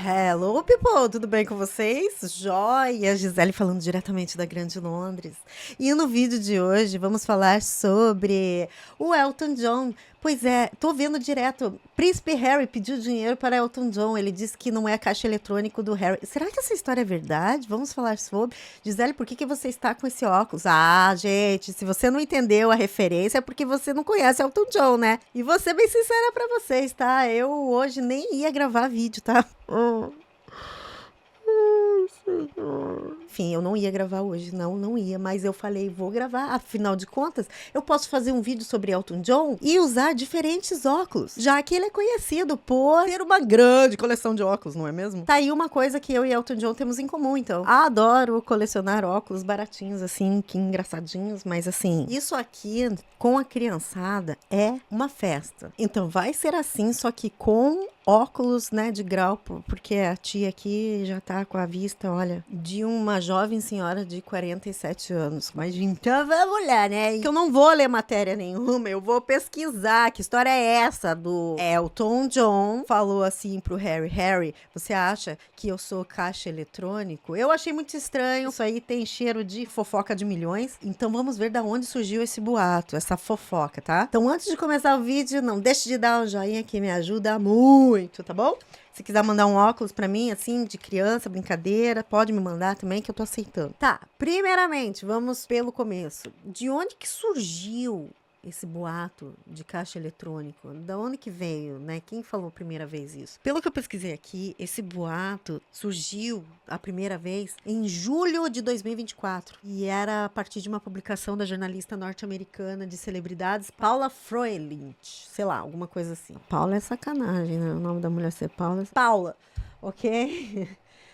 Hello, people! Tudo bem com vocês? Joia! Gisele falando diretamente da Grande Londres. E no vídeo de hoje vamos falar sobre o Elton John. Pois é, tô vendo direto. Príncipe Harry pediu dinheiro para Elton John. Ele disse que não é caixa eletrônico do Harry. Será que essa história é verdade? Vamos falar sobre. Gisele, por que você está com esse óculos? Ah, gente, se você não entendeu a referência é porque você não conhece Elton John, né? E vou ser bem sincera pra vocês, tá? Eu hoje nem ia gravar vídeo, tá? Enfim, eu não ia gravar hoje, não ia, mas eu falei, vou gravar, afinal de contas, eu posso fazer um vídeo sobre Elton John e usar diferentes óculos, já que ele é conhecido por ter uma grande coleção de óculos, não é mesmo? Tá aí uma coisa que eu e Elton John temos em comum, então. Adoro colecionar óculos baratinhos, assim, que engraçadinhos, mas assim, isso aqui, com a criançada, é uma festa. Então vai ser assim, só que com óculos, né, de grau, porque a tia aqui já tá com a vista, olha, de uma jovem senhora de 47 anos. Mas então vamos lá, né? Que eu não vou ler matéria nenhuma, eu vou pesquisar. Que história é essa do Elton John? Falou assim pro Harry: Harry, você acha que eu sou caixa eletrônico? Eu achei muito estranho. Isso aí tem cheiro de fofoca de milhões. Então vamos ver da onde surgiu esse boato, essa fofoca, tá? Então antes de começar o vídeo, não deixe de dar um joinha que me ajuda muito, tá bom? Se quiser mandar um óculos pra mim, assim, de criança, brincadeira, pode me mandar também, que eu tô aceitando. Tá, primeiramente, vamos pelo começo. De onde que surgiu esse boato de caixa eletrônico? Da onde que veio, né? Quem falou a primeira vez isso? Pelo que eu pesquisei aqui, esse boato surgiu a primeira vez em julho de 2024. E era a partir de uma publicação da jornalista norte-americana de celebridades, Paula Froelich. Sei lá, alguma coisa assim. Paula é sacanagem, né? O nome da mulher ser Paula. Paula, ok?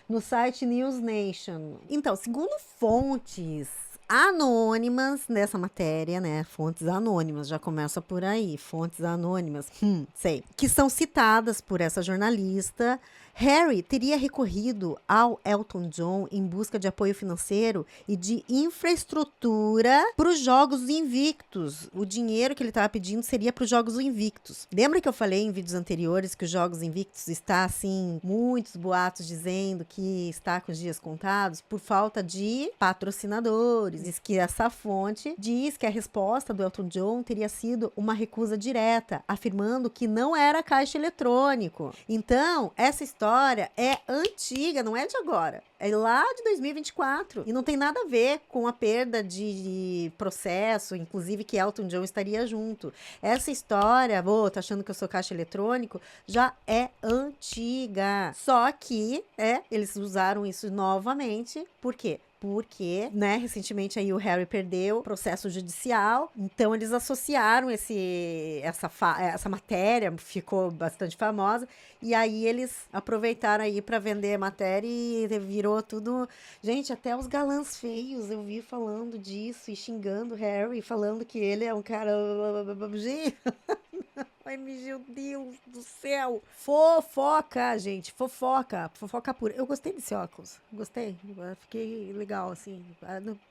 No site News Nation. Então, segundo fontes anônimas nessa matéria, né? Fontes anônimas, já começa por aí. Fontes anônimas, sei. Que são citadas por essa jornalista. Harry teria recorrido ao Elton John em busca de apoio financeiro e de infraestrutura para os Jogos Invictos. O dinheiro que ele estava pedindo seria para os Jogos Invictos. Lembra que eu falei em vídeos anteriores que os Jogos Invictos está, assim, muitos boatos dizendo que está com os dias contados por falta de patrocinadores? Diz que essa fonte diz que a resposta do Elton John teria sido uma recusa direta, afirmando que não era caixa eletrônico. Então, essa história é antiga, não é de agora. É lá de 2024. E não tem nada a ver com a perda de processo, inclusive que Elton John estaria junto. Essa história, tá achando que eu sou caixa eletrônico, já é antiga. Só que, eles usaram isso novamente. Por quê? Porque, né, recentemente aí o Harry perdeu o processo judicial, então eles associaram essa matéria, ficou bastante famosa, e aí eles aproveitaram aí para vender a matéria e virou tudo... Gente, até os galãs feios eu vi falando disso e xingando o Harry, falando que ele é um cara... Gente... Ai, meu Deus do céu. Fofoca, gente. Fofoca. Fofoca pura. Eu gostei desse óculos. Gostei. Fiquei legal, assim.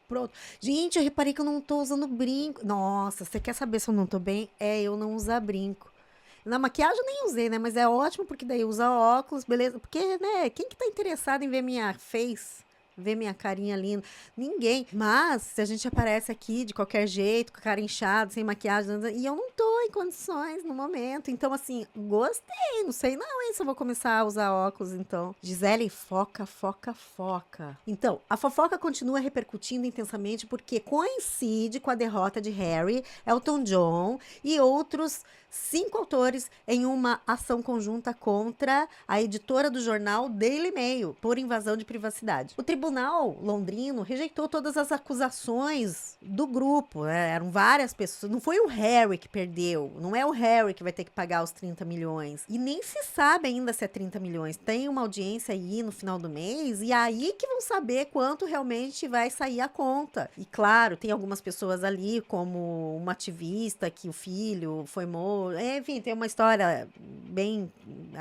Pronto. Gente, eu reparei que eu não tô usando brinco. Nossa, você quer saber se eu não tô bem? Eu não usar brinco. Na maquiagem eu nem usei, né? Mas é ótimo porque daí usa óculos, beleza. Porque, né? Quem que tá interessado em ver minha face? Ver minha carinha linda? Ninguém. Mas, se a gente aparece aqui de qualquer jeito, com a cara inchada, sem maquiagem, e eu não tô em condições no momento. Então, assim, gostei. Não sei não, hein, se eu vou começar a usar óculos, então. Gisele, foca, foca, foca. Então, a fofoca continua repercutindo intensamente porque coincide com a derrota de Harry, Elton John e outros 5 autores em uma ação conjunta contra a editora do jornal Daily Mail por invasão de privacidade. O tribunal londrino rejeitou todas as acusações do grupo, eram várias pessoas, não foi o Harry que perdeu, não é o Harry que vai ter que pagar os 30 milhões, e nem se sabe ainda se é 30 milhões, tem uma audiência aí no final do mês, e aí que vão saber quanto realmente vai sair a conta. E claro, tem algumas pessoas ali, como uma ativista que o filho foi morto, enfim, tem uma história bem,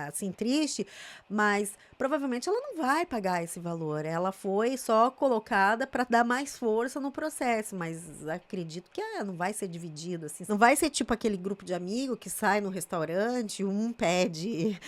assim, triste, mas provavelmente ela não vai pagar esse valor. Ela foi só colocada para dar mais força no processo, mas acredito que não vai ser dividido, assim. Não vai ser tipo aquele aquele grupo de amigo que sai no restaurante, um pede,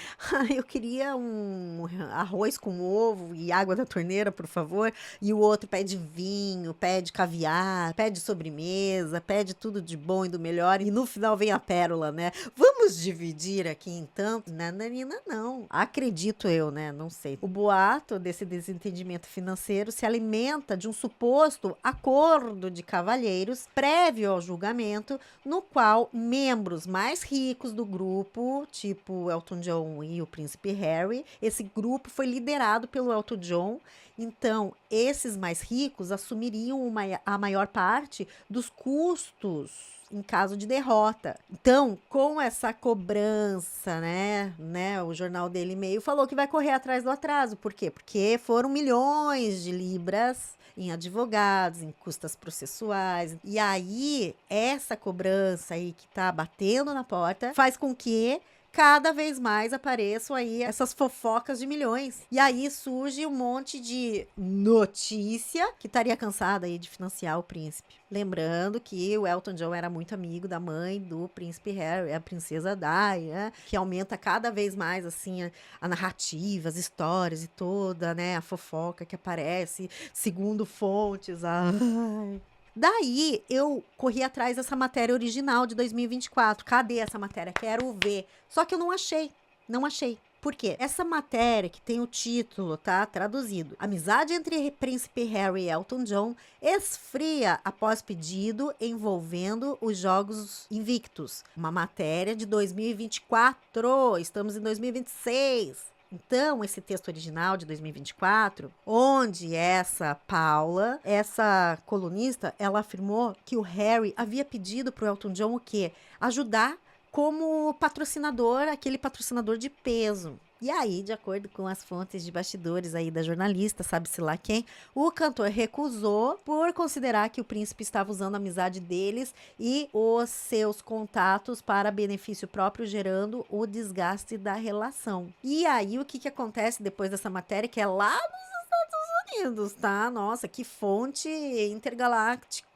eu queria um arroz com ovo e água da torneira, por favor, e o outro pede vinho, pede caviar, pede sobremesa, pede tudo de bom e do melhor, e no final vem a pérola, né? Vamos dividir aqui então? Nananina, não. Acredito eu, né? Não sei. O boato desse desentendimento financeiro se alimenta de um suposto acordo de cavalheiros prévio ao julgamento, no qual membros mais ricos do grupo, tipo Elton John e o príncipe Harry, esse grupo foi liderado pelo Elton John. Então, esses mais ricos assumiriam a maior parte dos custos em caso de derrota. Então, com essa cobrança, né, o jornal Daily Mail falou que vai correr atrás do atraso. Por quê? Porque foram milhões de libras em advogados, em custas processuais. E aí, essa cobrança aí que tá batendo na porta faz com que cada vez mais apareçam aí essas fofocas de milhões. E aí surge um monte de notícia que estaria cansada aí de financiar o príncipe. Lembrando que o Elton John era muito amigo da mãe do príncipe Harry, a princesa Di, né? Que aumenta cada vez mais, assim, a narrativa, as histórias e toda, né? A fofoca que aparece, segundo fontes. Ai. Daí, eu corri atrás dessa matéria original de 2024. Cadê essa matéria? Quero ver. Só que eu não achei. Não achei. Por quê? Essa matéria que tem o título, tá? Traduzido. Amizade entre príncipe Harry e Elton John esfria após pedido envolvendo os Jogos Invictus. Uma matéria de 2024. Estamos em 2026. Então, esse texto original de 2024, onde essa Paula, essa colunista, ela afirmou que o Harry havia pedido para o Elton John o quê? Ajudar como patrocinador, aquele patrocinador de peso. E aí, de acordo com as fontes de bastidores aí da jornalista, sabe-se lá quem, o cantor recusou por considerar que o príncipe estava usando a amizade deles e os seus contatos para benefício próprio, gerando o desgaste da relação. E aí, o que acontece depois dessa matéria, que é lá nos Estados Unidos, tá? Nossa, que fonte intergaláctica.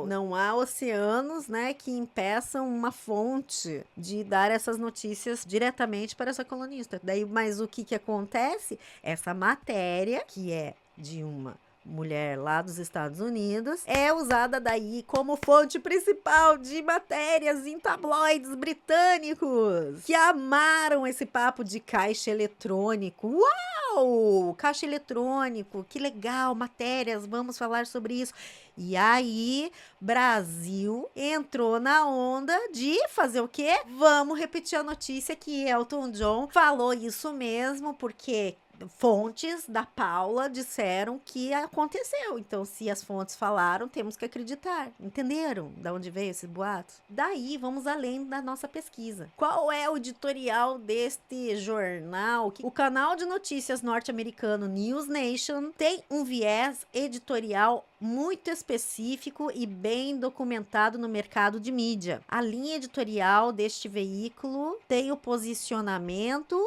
Não há oceanos, né, que impeçam uma fonte de dar essas notícias diretamente para essa colunista. Daí, mas o que acontece? Essa matéria, que é de uma mulher lá dos Estados Unidos, é usada daí como fonte principal de matérias em tabloides britânicos que amaram esse papo de caixa eletrônico. Uau! Caixa eletrônico, que legal, matérias, vamos falar sobre isso. E aí, Brasil entrou na onda de fazer o quê? Vamos repetir a notícia que Elton John falou isso mesmo, porque fontes da Paula disseram que aconteceu. Então, se as fontes falaram, temos que acreditar. Entenderam de onde veio esse boato? Daí, vamos além da nossa pesquisa. Qual é o editorial deste jornal? O canal de notícias norte-americano News Nation tem um viés editorial muito específico e bem documentado no mercado de mídia. A linha editorial deste veículo tem o posicionamento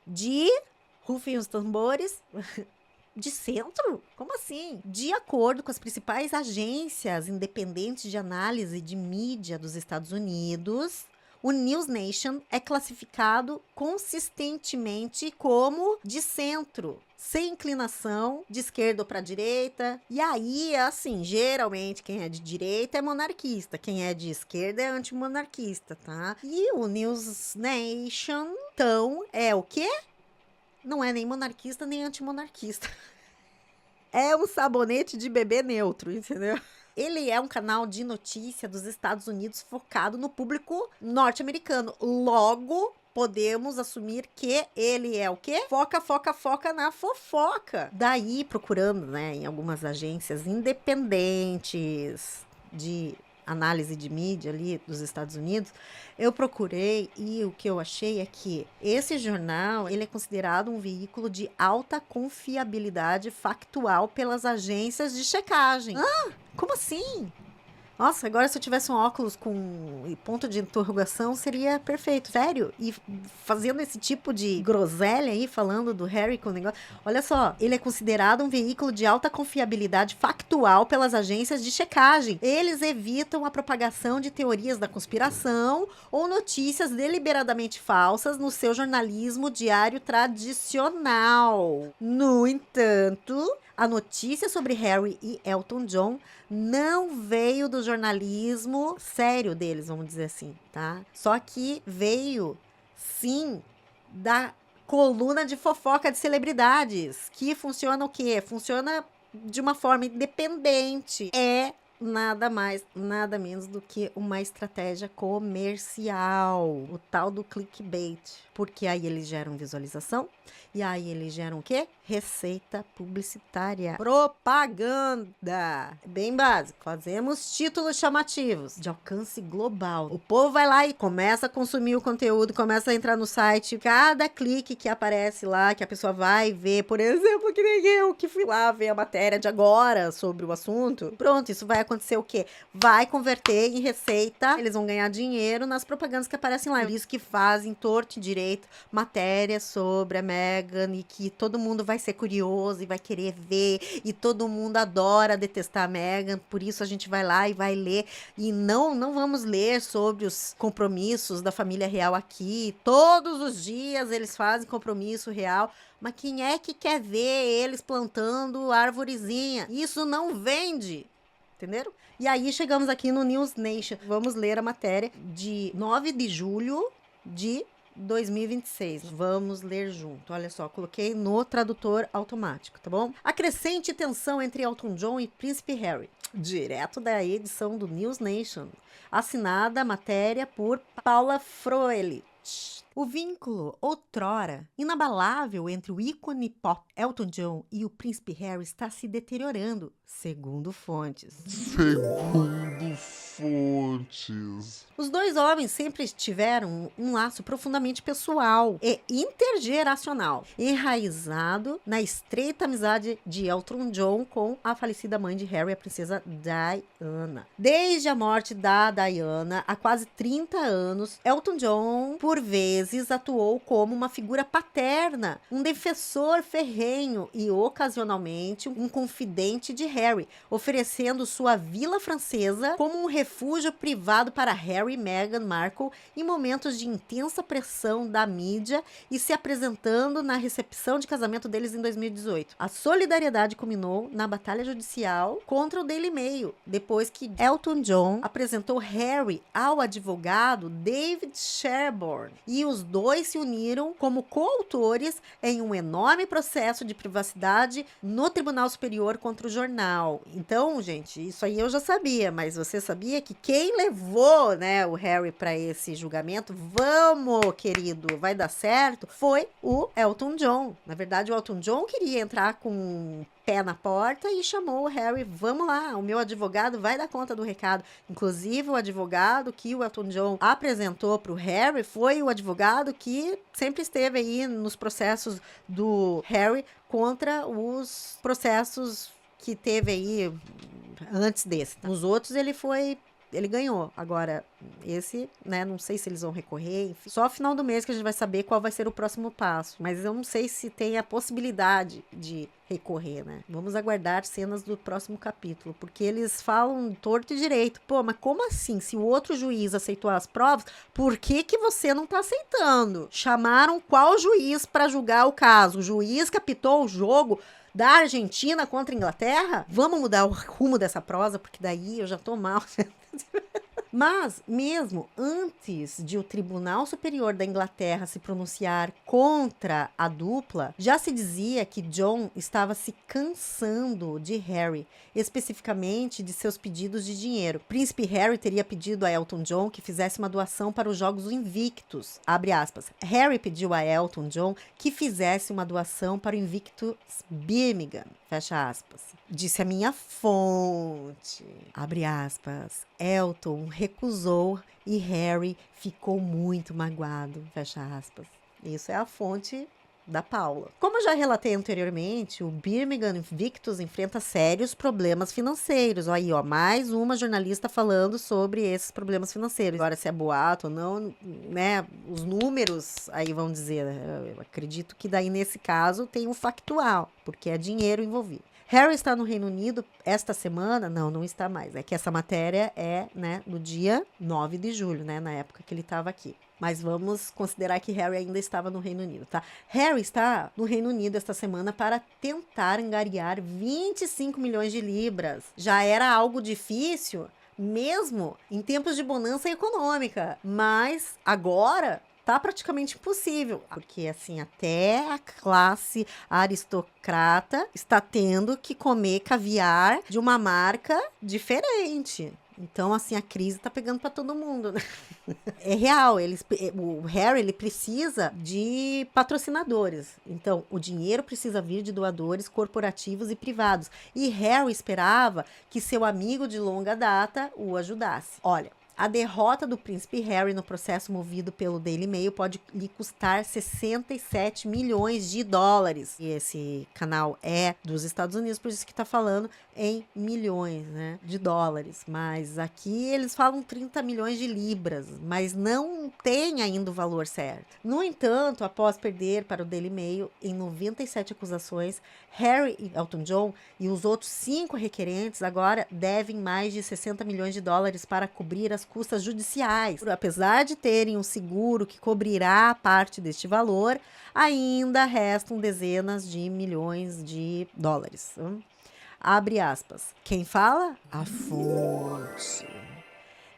de... Rufem os tambores. De centro? Como assim? De acordo com as principais agências independentes de análise de mídia dos Estados Unidos, o News Nation é classificado consistentemente como de centro, sem inclinação, de esquerda ou para direita. E aí, assim, geralmente quem é de direita é monarquista, quem é de esquerda é antimonarquista, tá? E o News Nation, então, é o quê? Não é nem monarquista, nem antimonarquista. É um sabonete de bebê neutro, entendeu? Ele é um canal de notícia dos Estados Unidos focado no público norte-americano. Logo, podemos assumir que ele é o quê? Foca na fofoca. Daí, procurando, né, em algumas agências independentes de análise de mídia ali dos Estados Unidos, eu procurei e o que eu achei é que esse jornal, ele é considerado um veículo de alta confiabilidade factual pelas agências de checagem. Ah, como assim? Nossa, agora se eu tivesse um óculos com ponto de interrogação, seria perfeito. Sério? E fazendo esse tipo de groselha aí, falando do Harry com o negócio. Olha só, ele é considerado um veículo de alta confiabilidade factual pelas agências de checagem. Eles evitam a propagação de teorias da conspiração ou notícias deliberadamente falsas no seu jornalismo diário tradicional. No entanto, a notícia sobre Harry e Elton John não veio do jornalismo sério deles, vamos dizer assim, tá? Só que veio, sim, da coluna de fofoca de celebridades, que funciona o quê? Funciona de uma forma independente. É nada mais, nada menos do que uma estratégia comercial, o tal do clickbait, porque aí eles geram visualização e aí eles geram o quê? Receita publicitária, propaganda, bem básico. Fazemos títulos chamativos de alcance global. O povo vai lá e começa a consumir o conteúdo, começa a entrar no site. Cada clique que aparece lá, que a pessoa vai ver, por exemplo, que nem eu que fui lá ver a matéria de agora sobre o assunto. Pronto, isso vai acontecer o quê? Vai converter em receita, eles vão ganhar dinheiro nas propagandas que aparecem lá. Por isso que fazem torto e direito matérias sobre a Meghan e que todo mundo vai ser curioso e vai querer ver e todo mundo adora detestar a Meghan, por isso a gente vai lá e vai ler e não vamos ler sobre os compromissos da família real aqui. Todos os dias eles fazem compromisso real. Mas quem é que quer ver eles plantando arvorezinha? Isso não vende. Entenderam? E aí chegamos aqui no News Nation. Vamos ler a matéria de 9 de julho de 2026. Vamos ler junto. Olha só, coloquei no tradutor automático, tá bom? A crescente tensão entre Elton John e Príncipe Harry. Direto da edição do News Nation. Assinada a matéria por Paula Froelich. O vínculo, outrora inabalável entre o ícone pop Elton John e o príncipe Harry está se deteriorando, segundo fontes. Os dois homens sempre tiveram um laço profundamente pessoal e intergeracional, enraizado na estreita amizade de Elton John com a falecida mãe de Harry, a princesa Diana. Desde a morte da Diana, há quase 30 anos, Elton John, por vezes, atuou como uma figura paterna, um defensor ferrenho e, ocasionalmente, um confidente de Harry, oferecendo sua vila francesa como um refúgio privado para Harry e Meghan Markle em momentos de intensa pressão da mídia e se apresentando na recepção de casamento deles em 2018. A solidariedade culminou na batalha judicial contra o Daily Mail, depois que Elton John apresentou Harry ao advogado David Sherborne e os dois se uniram como coautores em um enorme processo de privacidade no Tribunal Superior contra o jornal. Então, gente, isso aí eu já sabia, mas você sabia que quem levou, né, o Harry para esse julgamento, vamos, querido, vai dar certo, foi o Elton John. Na verdade, o Elton John queria entrar com um pé na porta e chamou o Harry, vamos lá, o meu advogado vai dar conta do recado. Inclusive, o advogado que o Elton John apresentou para o Harry foi o advogado que sempre esteve aí nos processos do Harry contra os processos que teve aí antes desse. Nos outros ele ganhou. Agora, esse, né, não sei se eles vão recorrer, enfim. Só ao final do mês que a gente vai saber qual vai ser o próximo passo. Mas eu não sei se tem a possibilidade de recorrer, né? Vamos aguardar cenas do próximo capítulo, porque eles falam torto e direito. Pô, mas como assim? Se o outro juiz aceitou as provas, por que que você não tá aceitando? Chamaram qual juiz para julgar o caso? O juiz que apitou o jogo da Argentina contra a Inglaterra? Vamos mudar o rumo dessa prosa, porque daí eu já tô mal. Mas, mesmo antes de o Tribunal Superior da Inglaterra se pronunciar contra a dupla, já se dizia que John estava se cansando de Harry, especificamente de seus pedidos de dinheiro. O príncipe Harry teria pedido a Elton John que fizesse uma doação para os Jogos Invictus, abre aspas. Harry pediu a Elton John que fizesse uma doação para o Invictus Birmingham, fecha aspas. Disse a minha fonte, abre aspas. Elton recusou e Harry ficou muito magoado, fecha aspas. Isso é a fonte da Paula. Como eu já relatei anteriormente, o Birmingham Invictus enfrenta sérios problemas financeiros. Aí, ó, mais uma jornalista falando sobre esses problemas financeiros. Agora, se é boato ou não, né, os números aí vão dizer. Eu acredito que daí, nesse caso, tem um factual, porque é dinheiro envolvido. Harry está no Reino Unido esta semana? Não está mais. É que essa matéria é, né, no dia 9 de julho, né, na época que ele estava aqui. Mas vamos considerar que Harry ainda estava no Reino Unido, tá? Harry está no Reino Unido esta semana para tentar angariar 25 milhões de libras. Já era algo difícil, mesmo em tempos de bonança econômica. Mas agora tá praticamente impossível, porque assim, até a classe aristocrata está tendo que comer caviar de uma marca diferente. Então, assim, a crise tá pegando para todo mundo, né? É real, o Harry, ele precisa de patrocinadores. Então, o dinheiro precisa vir de doadores corporativos e privados. E Harry esperava que seu amigo de longa data o ajudasse. Olha, a derrota do príncipe Harry no processo movido pelo Daily Mail pode lhe custar 67 milhões de dólares. E esse canal é dos Estados Unidos, por isso que tá falando em milhões, né, de dólares. Mas aqui eles falam 30 milhões de libras, mas não tem ainda o valor certo. No entanto, após perder para o Daily Mail em 97 acusações, Harry e Elton John e os outros 5 requerentes agora devem mais de 60 milhões de dólares para cobrir as custas judiciais. Apesar de terem um seguro que cobrirá parte deste valor, ainda restam dezenas de milhões de dólares. Abre aspas. Quem fala? A fonte.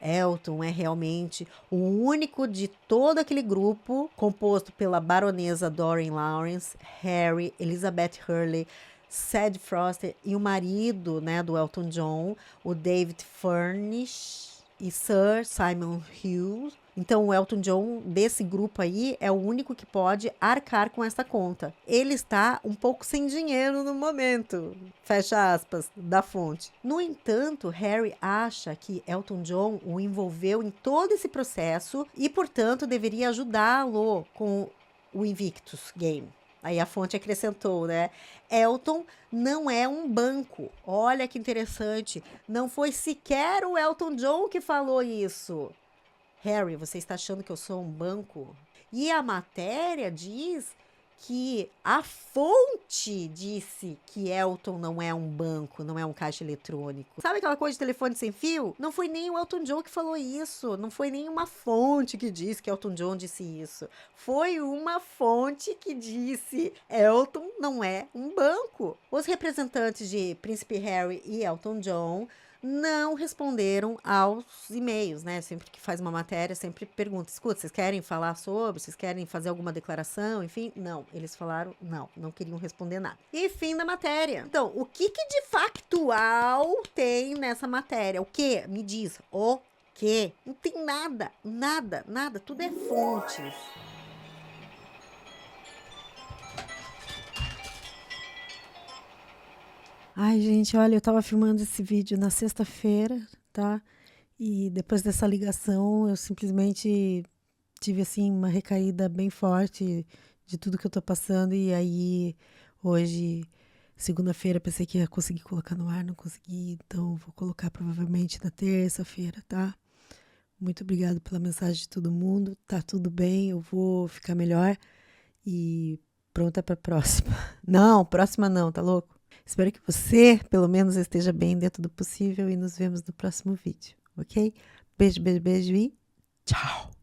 Elton é realmente o único de todo aquele grupo composto pela baronesa Doreen Lawrence, Harry, Elizabeth Hurley, Sad Foster e o marido, né, do Elton John, o David Furnish e Sir Simon Hughes. Então, o Elton John, desse grupo aí, é o único que pode arcar com essa conta. Ele está um pouco sem dinheiro no momento, fecha aspas, da fonte. No entanto, Harry acha que Elton John o envolveu em todo esse processo e, portanto, deveria ajudá-lo com o Invictus Game. Aí a fonte acrescentou, né? Elton não é um banco. Olha que interessante. Não foi sequer o Elton John que falou isso. Harry, você está achando que eu sou um banco? E a matéria diz que a fonte disse que Elton não é um banco, não é um caixa eletrônico. Sabe aquela coisa de telefone sem fio? Não foi nem o Elton John que falou isso. Não foi nem uma fonte que disse que Elton John disse isso. Foi uma fonte que disse Elton não é um banco. Os representantes de Príncipe Harry e Elton John não responderam aos e-mails, né? Sempre que faz uma matéria, sempre pergunta, escuta, vocês querem falar sobre? Vocês querem fazer alguma declaração? Enfim, não. Eles falaram não queriam responder nada. E fim da matéria. Então, o que de factual tem nessa matéria? O que? Me diz. O que? Não tem nada. Tudo é fontes. Ai, gente, olha, eu tava filmando esse vídeo na sexta-feira, tá? E depois dessa ligação, eu simplesmente tive, assim, uma recaída bem forte de tudo que eu tô passando. E aí, hoje, segunda-feira, pensei que ia conseguir colocar no ar, não consegui. Então, vou colocar provavelmente na terça-feira, tá? Muito obrigada pela mensagem de todo mundo. Tá tudo bem, eu vou ficar melhor e pronta pra próxima. Não, próxima não, tá louco? Espero que você, pelo menos, esteja bem dentro do possível e nos vemos no próximo vídeo, ok? Beijo e tchau!